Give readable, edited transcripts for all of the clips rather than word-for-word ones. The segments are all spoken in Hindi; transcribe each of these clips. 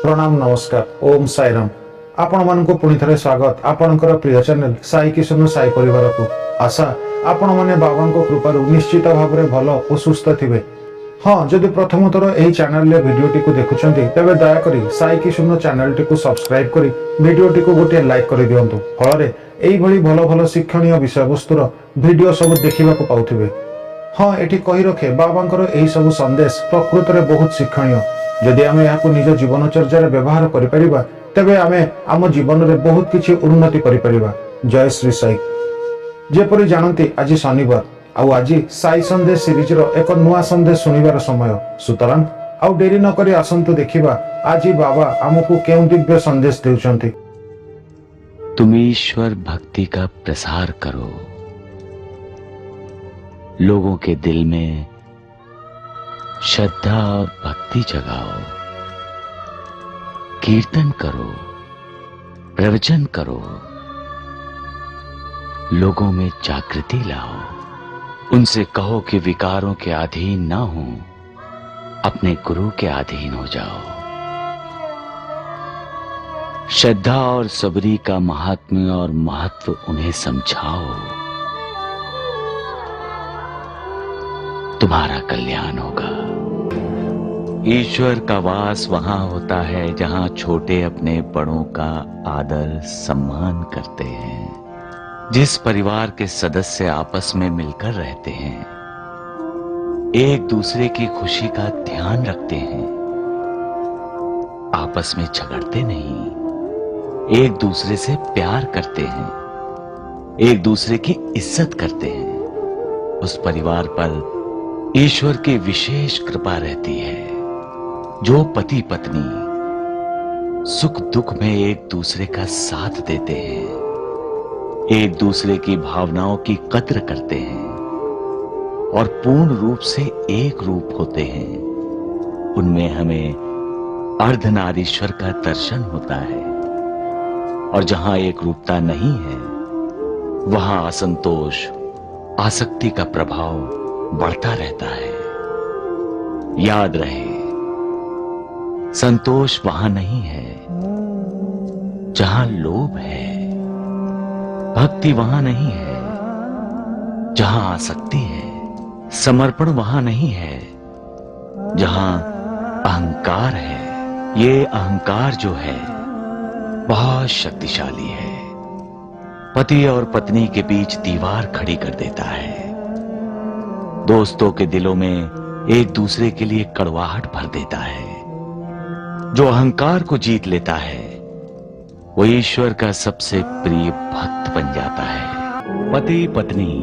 प्रणाम नमस्कार ओम साईराम आपण मानक पुणी थे स्वागत आपणकर प्रिय चैनल साई किशन साई परिवार को आशा आपण माने बाबा कृपारू निश्चित भाव में भल और सुस्थ थे। हाँ जदि प्रथम थर यही चैनल भिडियोटी को देखुं तेज दयाकोरी साई किशन चैनल टी सब्सक्राइब कर भिडियोटी को गोटे लाइक कर दिंतु फल यही भल भल शिक्षणीय विषय वस्तुर भिडियो सब देखा पाथे। हाँ ये कही रखे बाबा यही सब संदेश प्रकृत में बहुत शिक्षणीय जदि आम यहाँ निज जीवनचर्या व्यवहार करिपरिबा तेबे आमे आम जीवन में बहुत किछि उन्नति करिपरिबा। जय श्री साई। जेपरि जानती आज शनिवार आउ आज साई संदेश सीरीज रो एक नुआ संदेश सुनिबार समय सुतरां आउ डेरी न करी आसंतु देखिबा आज बाबा आमको केउं दिव्य संदेश देउछंती। तुम ईश्वर भक्ति का प्रसार करो, लोगों के दिल में श्रद्धा और भक्ति जगाओ, कीर्तन करो, प्रवचन करो, लोगों में जागृति लाओ। उनसे कहो कि विकारों के अधीन ना हो, अपने गुरु के अधीन हो जाओ। श्रद्धा और सबरी का महात्म्य और महत्व उन्हें समझाओ, तुम्हारा कल्याण होगा। ईश्वर का वास वहां होता है जहां छोटे अपने बड़ों का आदर सम्मान करते हैं, जिस परिवार के सदस्य आपस में मिलकर रहते हैं, एक दूसरे की खुशी का ध्यान रखते हैं, आपस में झगड़ते नहीं, एक दूसरे से प्यार करते हैं, एक दूसरे की इज्जत करते हैं, उस परिवार पर ईश्वर की विशेष कृपा रहती है। जो पति पत्नी सुख दुख में एक दूसरे का साथ देते हैं, एक दूसरे की भावनाओं की कद्र करते हैं और पूर्ण रूप से एक रूप होते हैं, उनमें हमें अर्धनारीश्वर का दर्शन होता है। और जहां एक रूपता नहीं है वहां असंतोष, आसक्ति का प्रभाव बढ़ता रहता है। याद रहे, संतोष वहां नहीं है जहां लोभ है, भक्ति वहां नहीं है जहां आसक्ति है, समर्पण वहां नहीं है जहां अहंकार है। ये अहंकार जो है बहुत शक्तिशाली है, पति और पत्नी के बीच दीवार खड़ी कर देता है, दोस्तों के दिलों में एक दूसरे के लिए कड़वाहट भर देता है। जो अहंकार को जीत लेता है वो ईश्वर का सबसे प्रिय भक्त बन जाता है। पति पत्नी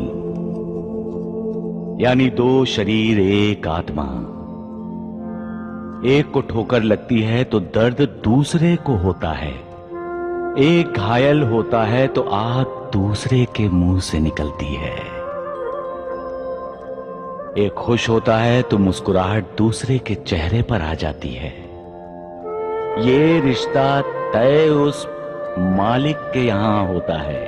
यानी दो शरीर एक आत्मा, एक को ठोकर लगती है तो दर्द दूसरे को होता है, एक घायल होता है तो आग दूसरे के मुंह से निकलती है, एक खुश होता है तो मुस्कुराहट दूसरे के चेहरे पर आ जाती है। ये रिश्ता तय उस मालिक के यहां होता है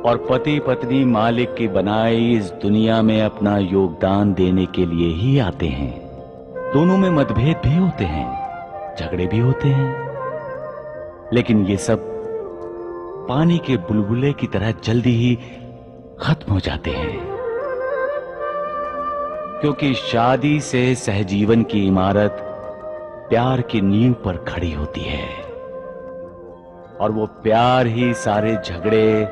और पति पत्नी मालिक की बनाई इस दुनिया में अपना योगदान देने के लिए ही आते हैं। दोनों में मतभेद भी होते हैं, झगड़े भी होते हैं, लेकिन ये सब पानी के बुलबुले की तरह जल्दी ही खत्म हो जाते हैं, क्योंकि शादी से सहजीवन की इमारत प्यार की नींव पर खड़ी होती है और वो प्यार ही सारे झगड़े,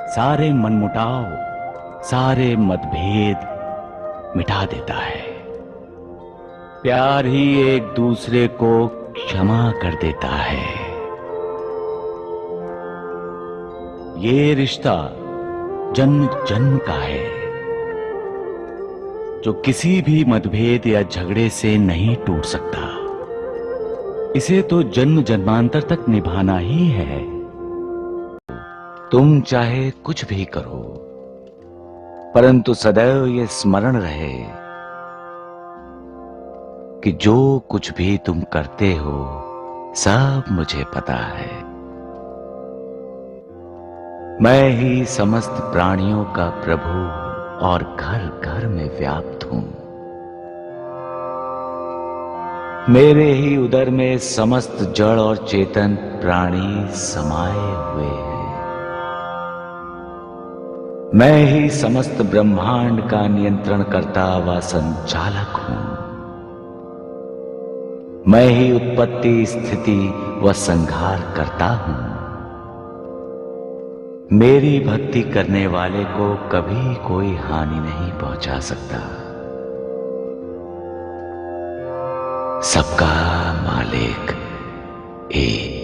सारे मनमुटाव, सारे मतभेद मिटा देता है। प्यार ही एक दूसरे को क्षमा कर देता है। ये रिश्ता जन्म जन्म का है जो किसी भी मतभेद या झगड़े से नहीं टूट सकता। इसे तो जन्म जन्मांतर तक निभाना ही है। तुम चाहे कुछ भी करो, परंतु सदैव ये स्मरण रहे कि जो कुछ भी तुम करते हो सब मुझे पता है। मैं ही समस्त प्राणियों का प्रभु और घर घर में व्याप्त हूं। मेरे ही उदर में समस्त जड़ और चेतन प्राणी समाये हुए हैं। मैं ही समस्त ब्रह्मांड का नियंत्रण करता व संचालक हूं। मैं ही उत्पत्ति, स्थिति व संहार करता हूं। मेरी भक्ति करने वाले को कभी कोई हानि नहीं पहुंचा सकता। सबका मालिक एक।